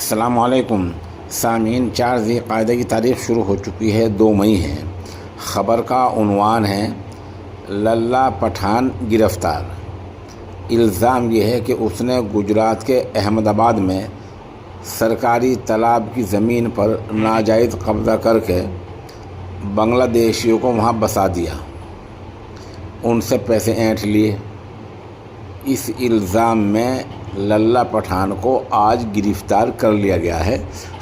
السلام علیکم سامعین، 4 ذی القعدہ کی تاریخ شروع ہو چکی ہے، 2 مئی ہے۔ خبر کا عنوان ہے للہ پٹھان گرفتار۔ الزام یہ ہے کہ اس نے گجرات کے احمد آباد میں سرکاری تالاب کی زمین پر ناجائز قبضہ کر کے بنگلہ دیشیوں کو وہاں بسا دیا، ان سے پیسے اینٹھ لیے۔ اس الزام میں للہ پٹھان کو آج گرفتار کر لیا گیا ہے۔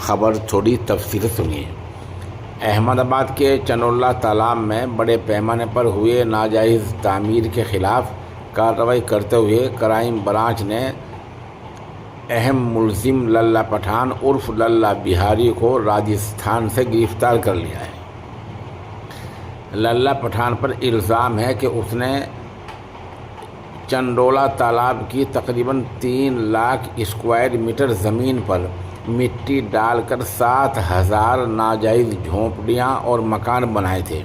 خبر تھوڑی تفصیل سنیے۔ احمد آباد کے چنولہ تالاب میں بڑے پیمانے پر ہوئے ناجائز تعمیر کے خلاف کارروائی کرتے ہوئے کرائم برانچ نے اہم ملزم للہ پٹھان عرف للہ بہاری کو راجستھان سے گرفتار کر لیا ہے۔ للہ پٹھان پر الزام ہے کہ اس نے چنڈولہ تالاب کی تقریباً 3 لاکھ اسکوائر میٹر زمین پر مٹی ڈال کر 7,000 ناجائز جھونپڑیاں اور مکان بنائے تھے۔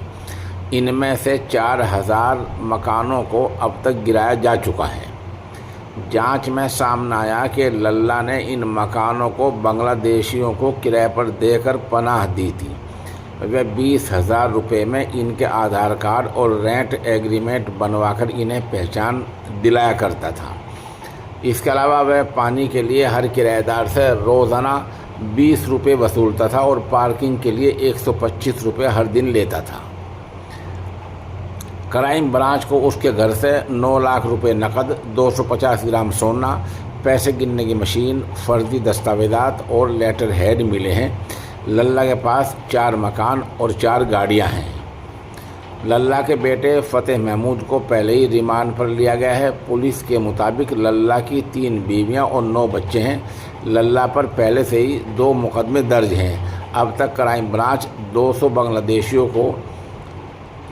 ان میں سے 4,000 مکانوں کو اب تک گرایا جا چکا ہے۔ جانچ میں سامنے آیا کہ للہ نے ان مکانوں کو بنگلہ دیشیوں کو کرائے پر دے کر پناہ دی تھی۔ وہ 20,000 روپے میں ان کے آدھار کارڈ اور رینٹ ایگریمنٹ بنوا کر انہیں پہچان دلایا کرتا تھا۔ اس کے علاوہ وہ پانی کے لیے ہر کرایہ دار سے روزانہ 20 روپے وصولتا تھا اور پارکنگ کے لیے 125 روپے ہر دن لیتا تھا۔ کرائم برانچ کو اس کے گھر سے 9 لاکھ روپے نقد، 250 گرام سونا، پیسے گننے کی مشین، فرضی دستاویزات اور لیٹر ہیڈ ملے ہیں۔ للہ کے پاس 4 مکان اور 4 گاڑیاں ہیں۔ للہ کے بیٹے فتح محمود کو پہلے ہی ریمانڈ پر لیا گیا ہے۔ پولیس کے مطابق للہ کی 3 بیویاں اور 9 بچے ہیں۔ للہ پر پہلے سے ہی 2 مقدمے درج ہیں۔ اب تک کرائم برانچ 200 بنگلہ دیشیوں کو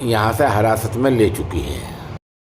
یہاں سے حراست میں لے چکی ہے۔